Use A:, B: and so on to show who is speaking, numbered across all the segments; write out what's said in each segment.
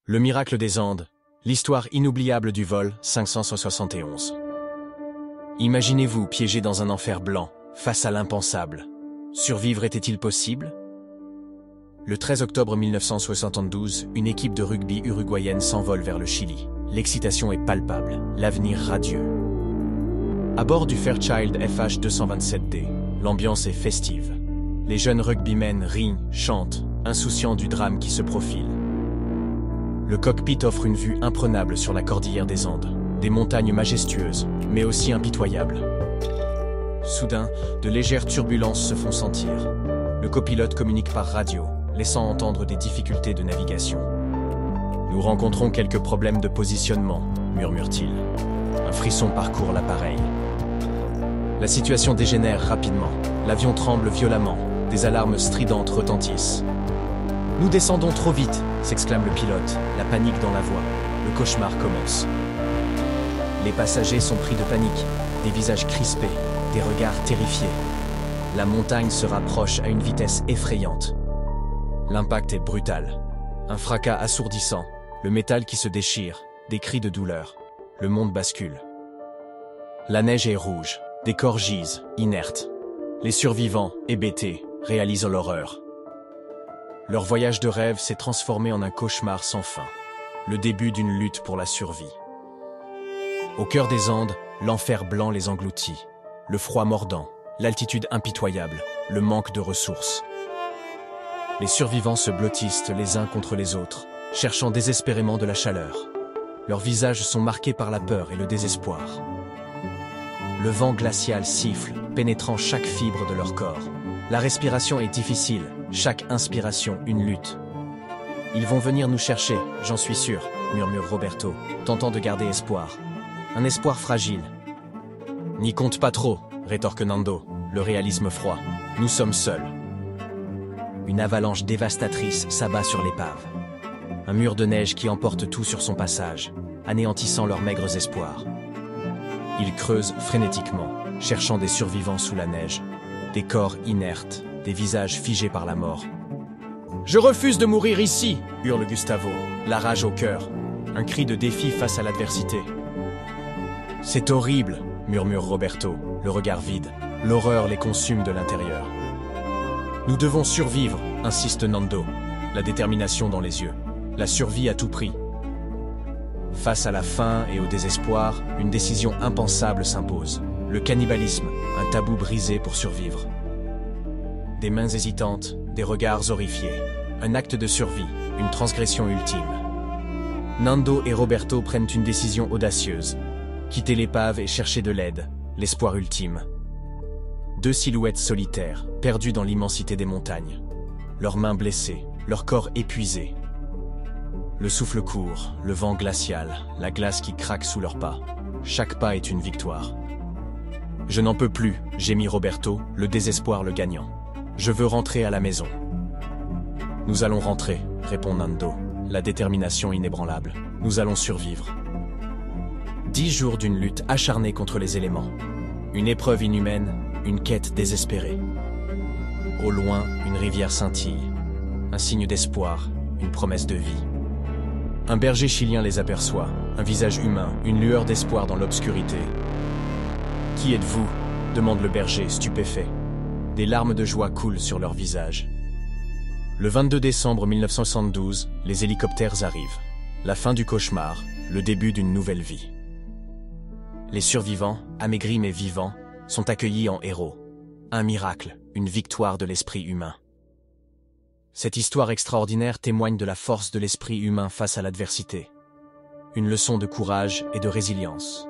A: Le miracle des Andes, l'histoire inoubliable du vol 571. Imaginez-vous piégé dans un enfer blanc, face à l'impensable. Survivre était-il possible? Le 13 octobre 1972, une équipe de rugby uruguayenne s'envole vers le Chili. L'excitation est palpable, l'avenir radieux. À bord du Fairchild FH-227D, l'ambiance est festive. Les jeunes rugbymen rient, chantent, insouciants du drame qui se profile. Le cockpit offre une vue imprenable sur la cordillère des Andes, des montagnes majestueuses, mais aussi impitoyables. Soudain, de légères turbulences se font sentir. Le copilote communique par radio, laissant entendre des difficultés de navigation. « Nous rencontrons quelques problèmes de positionnement », murmure-t-il. Un frisson parcourt l'appareil. La situation dégénère rapidement. L'avion tremble violemment. Des alarmes stridentes retentissent. « Nous descendons trop vite !» s'exclame le pilote, la panique dans la voix. Le cauchemar commence. Les passagers sont pris de panique, des visages crispés, des regards terrifiés. La montagne se rapproche à une vitesse effrayante. L'impact est brutal. Un fracas assourdissant, le métal qui se déchire, des cris de douleur. Le monde bascule. La neige est rouge, des corps gisent, inertes. Les survivants, hébétés, réalisent l'horreur. Leur voyage de rêve s'est transformé en un cauchemar sans fin. Le début d'une lutte pour la survie. Au cœur des Andes, l'enfer blanc les engloutit. Le froid mordant, l'altitude impitoyable, le manque de ressources. Les survivants se blottissent les uns contre les autres, cherchant désespérément de la chaleur. Leurs visages sont marqués par la peur et le désespoir. Le vent glacial siffle, pénétrant chaque fibre de leur corps. La respiration est difficile, chaque inspiration une lutte. « Ils vont venir nous chercher, j'en suis sûr », murmure Roberto, tentant de garder espoir. Un espoir fragile. « N'y compte pas trop », rétorque Nando, le réalisme froid. « Nous sommes seuls. » Une avalanche dévastatrice s'abat sur l'épave. Un mur de neige qui emporte tout sur son passage, anéantissant leurs maigres espoirs. Ils creusent frénétiquement, cherchant des survivants sous la neige, des corps inertes, des visages figés par la mort. « Je refuse de mourir ici !» hurle Gustavo, la rage au cœur, un cri de défi face à l'adversité. « C'est horrible !» murmure Roberto, le regard vide. L'horreur les consume de l'intérieur. « Nous devons survivre !» insiste Nando, la détermination dans les yeux. La survie à tout prix. Face à la faim et au désespoir, une décision impensable s'impose. Le cannibalisme, un tabou brisé pour survivre. Des mains hésitantes, des regards horrifiés. Un acte de survie, une transgression ultime. Nando et Roberto prennent une décision audacieuse. Quitter l'épave et chercher de l'aide, l'espoir ultime. Deux silhouettes solitaires, perdues dans l'immensité des montagnes. Leurs mains blessées, leur corps épuisé. Le souffle court, le vent glacial, la glace qui craque sous leurs pas. Chaque pas est une victoire. « Je n'en peux plus », gémit Roberto, le désespoir le gagnant. « Je veux rentrer à la maison. »« Nous allons rentrer », répond Nando, la détermination inébranlable. « Nous allons survivre. » 10 jours d'une lutte acharnée contre les éléments. Une épreuve inhumaine, une quête désespérée. Au loin, une rivière scintille. Un signe d'espoir, une promesse de vie. Un berger chilien les aperçoit, un visage humain, une lueur d'espoir dans l'obscurité. « Qui êtes-vous » demande le berger, stupéfait. Des larmes de joie coulent sur leur visage. Le 22 décembre 1972, les hélicoptères arrivent. La fin du cauchemar, le début d'une nouvelle vie. Les survivants, amaigris mais vivants, sont accueillis en héros. Un miracle, une victoire de l'esprit humain. Cette histoire extraordinaire témoigne de la force de l'esprit humain face à l'adversité. Une leçon de courage et de résilience.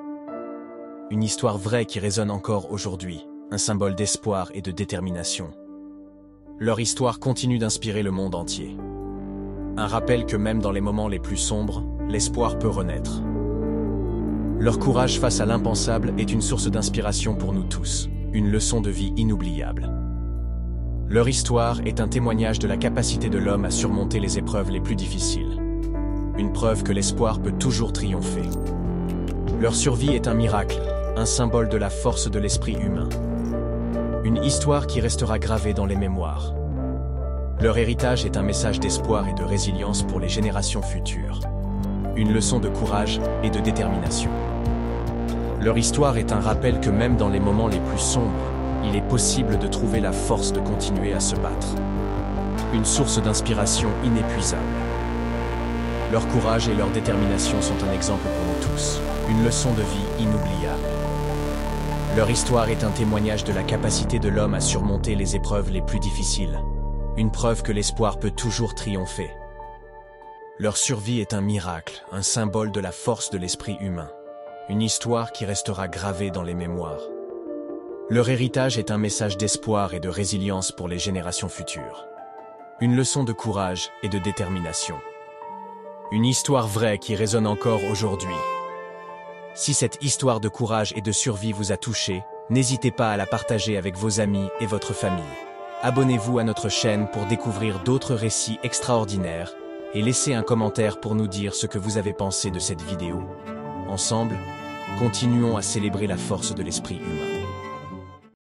A: Une histoire vraie qui résonne encore aujourd'hui, un symbole d'espoir et de détermination. Leur histoire continue d'inspirer le monde entier. Un rappel que même dans les moments les plus sombres, l'espoir peut renaître. Leur courage face à l'impensable est une source d'inspiration pour nous tous, une leçon de vie inoubliable. Leur histoire est un témoignage de la capacité de l'homme à surmonter les épreuves les plus difficiles. Une preuve que l'espoir peut toujours triompher. Leur survie est un miracle, un symbole de la force de l'esprit humain. Une histoire qui restera gravée dans les mémoires. Leur héritage est un message d'espoir et de résilience pour les générations futures. Une leçon de courage et de détermination. Leur histoire est un rappel que même dans les moments les plus sombres, il est possible de trouver la force de continuer à se battre. Une source d'inspiration inépuisable. Leur courage et leur détermination sont un exemple pour nous tous, une leçon de vie inoubliable. Leur histoire est un témoignage de la capacité de l'homme à surmonter les épreuves les plus difficiles, une preuve que l'espoir peut toujours triompher. Leur survie est un miracle, un symbole de la force de l'esprit humain, une histoire qui restera gravée dans les mémoires. Leur héritage est un message d'espoir et de résilience pour les générations futures. Une leçon de courage et de détermination. Une histoire vraie qui résonne encore aujourd'hui. Si cette histoire de courage et de survie vous a touché, n'hésitez pas à la partager avec vos amis et votre famille. Abonnez-vous à notre chaîne pour découvrir d'autres récits extraordinaires et laissez un commentaire pour nous dire ce que vous avez pensé de cette vidéo. Ensemble, continuons à célébrer la force de l'esprit humain.